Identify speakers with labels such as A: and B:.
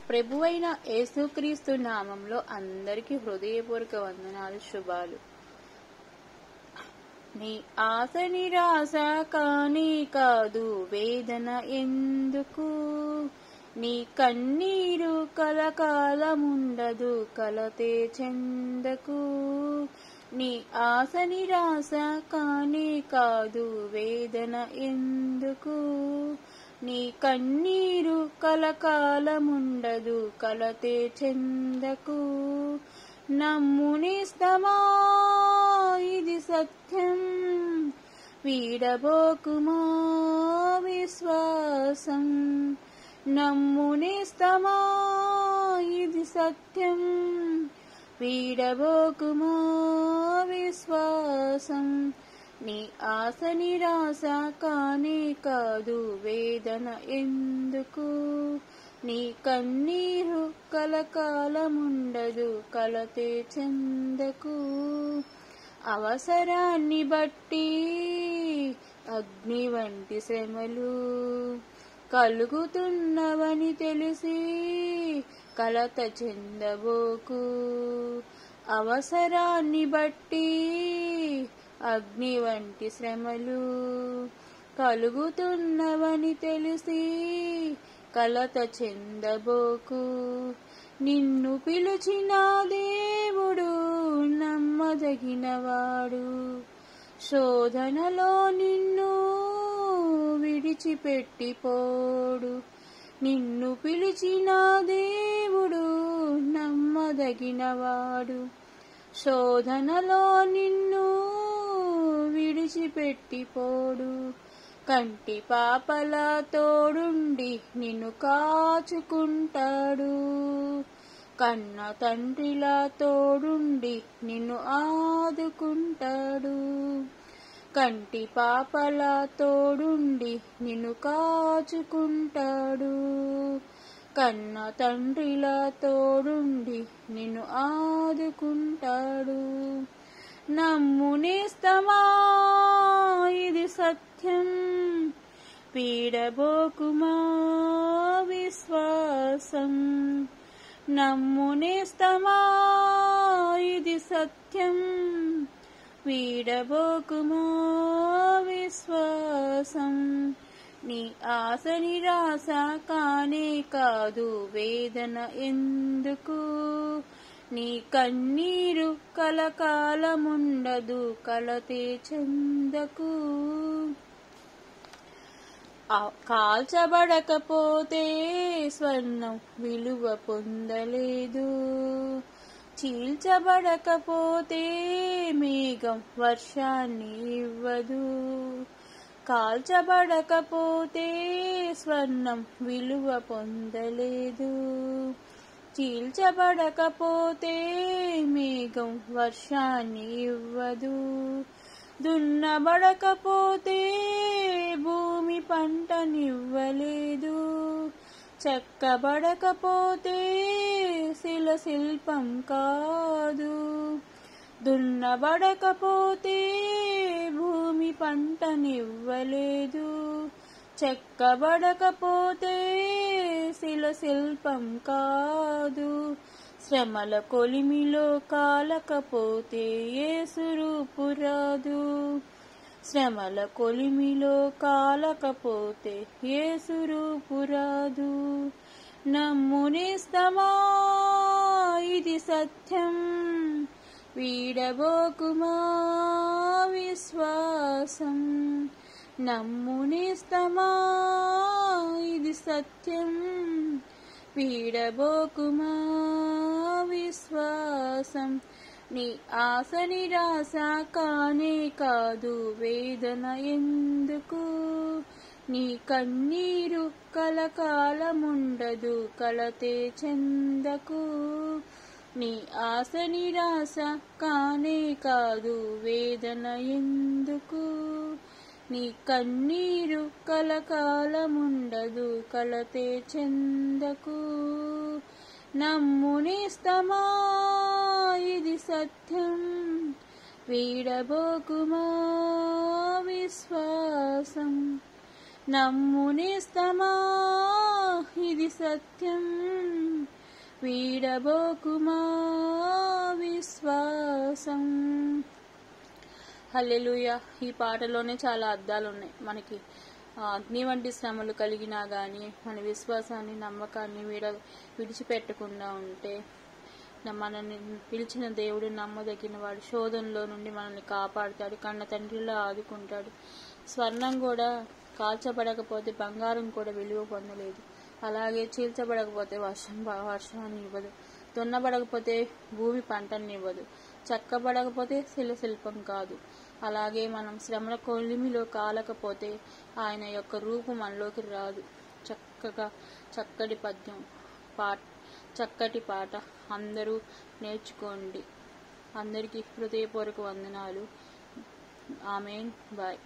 A: ప్రభువైన యేసుక్రీస్తు నామంలో అందరికీ హృదయపూర్వక వందనాలు, శుభాలు. నీ ఆశ నిరాశ కానీ కాదు, వేదన ఎందుకు? నీ కన్నీరు కలకాలముండదు, కలతే చెందకు. నీ ఆశ నిరాశ కానీ కాదు, వేదన ఎందుకు? నీ కన్నీరు కలకాలముండదు, కలతే చెందకు. నమ్మునిస్తమా, ఇది సత్యం, వీడబోకుమా విశ్వాసం. నమ్మునిస్తమా, ఇది సత్యం, వీడబోకుమా విశ్వాసం. నీ ఆశ నిరాశ కానీ కాదు, వేదన ఎందుకు? నీ కన్నీరు కలకాలముండదు, కలతే చెందకు. అవసరాన్ని బట్టి అగ్ని వంటి శ్రమలు కలుగుతున్నవని తెలిసి కలత చెందబోకు. అవసరాన్ని బట్టి అగ్ని వంటి శ్రమలు కలుగుతున్నవని తెలిసి కలత చెందబోకు. నిన్ను పిలిచిన దేవుడు నమ్మదగినవాడు, శోధనలో నిన్ను విడిచిపెట్టిపోడు. నిన్ను పిలిచిన దేవుడు నమ్మదగినవాడు, శోధనలో నిన్ను విడిచిపెట్టిపోడు. కంటి పాపలా తోడుండి నిన్ను కాచుకుంటాడు, కన్న తండ్రిలా తోడుండి నిన్ను ఆదుకుంటాడు. కంటి పాపలా తోడుండి నిన్ను కాచుకుంటాడు, కన్న తండ్రిలా తోడుండి నిన్ను ఆదుకుంటాడు. నమ్మునేస్తమా, ఇది సత్యం, వీడబోకుమా విశ్వాసం. నమ్మునేస్తమా, ఇది సత్యం, వీడబోకుమా విశ్వాసం. నీ ఆశ నిరాశ కానే కాదు, వేదన ఎందుకు? నీ కన్నీరు కలకాలముండదు, కలతే చెందకు. కాల్చబడకపోతే స్వర్ణం విలువ పొందలేదు, చీల్చబడకపోతే మేఘం వర్షాన్ని ఇవ్వదు. కాల్చబడకపోతే స్వర్ణం విలువ పొందలేదు, చీల్చబడకపోతే మేఘం వర్షాన్ని ఇవ్వదు. దున్నబడకపోతే భూమి పంటనివ్వలేదు, చెక్కబడకపోతే శిల శిల్పం కాదు. దున్నబడకపోతే భూమి పంటనివ్వలేదు, చెక్కబడకపోతే శిల శిల్పం కాదు. శ్రమల కొలిమిలో కాలకపోతే యేసు రూపు రాదు, శ్రమల కొలిమిలో కాలకపోతే యేసు రూపు రాదు. నమ్మునేస్తమా, ఇది సత్యం, వీడబోకుమా విశ్వాసం. నమ్మునేస్తమా, ఇది సత్యం, వీడబోకుమా విశ్వాసం. నీ ఆశ నిరాశ కానే కాదు, వేదన ఎందుకు? నీ కన్నీరు కలకాలముండదు, కలతే చెందకు. నీ ఆశ నిరాశ కానే కాదు, వేదన ఎందుకు? నీ కన్నీరు కలకాలముండదు, కలతే చెందకు. నమ్మునేస్తమా, ఇది సత్యం, వీడబోకుమా విశ్వాసం. నమ్మునేస్తమా ఇది సత్యం, వీడబోకుమా విశ్వాసం. హల్లెలూయా. ఈ పాటలోనే చాలా అర్థాలు ఉన్నాయి మనకి. అగ్ని వంటి శ్రమలు కలిగినా కానీ మన విశ్వాసాన్ని నమ్మకాన్ని విడిచిపెట్టకుండా ఉంటే మనల్ని పిలిచిన దేవుడు నమ్మదగిన వాడు. శోధనలో నుండి మనల్ని కాపాడుతాడు, కన్న తండ్రిలో ఆదుకుంటాడు. స్వర్ణం కూడా కాల్చబడకపోతే బంగారం కూడా విలువ పొందలేదు. అలాగే చీల్చబడకపోతే వర్షాన్ని ఇవ్వదు, దున్నబడకపోతే భూమి పంటనివ్వదు, చెక్కబడకపోతే శిల్పం కాదు. అలాగే మనం శ్రమల కొలిమిలో కాలకపోతే ఆయన యొక్క రూపం మనలోకి రాదు. చక్కటి పద్యం, చక్కటి పాట అందరూ నేర్చుకోండి. అందరికీ హృదయపూర్వక వందనాలు. ఆమేన్. బాయ్.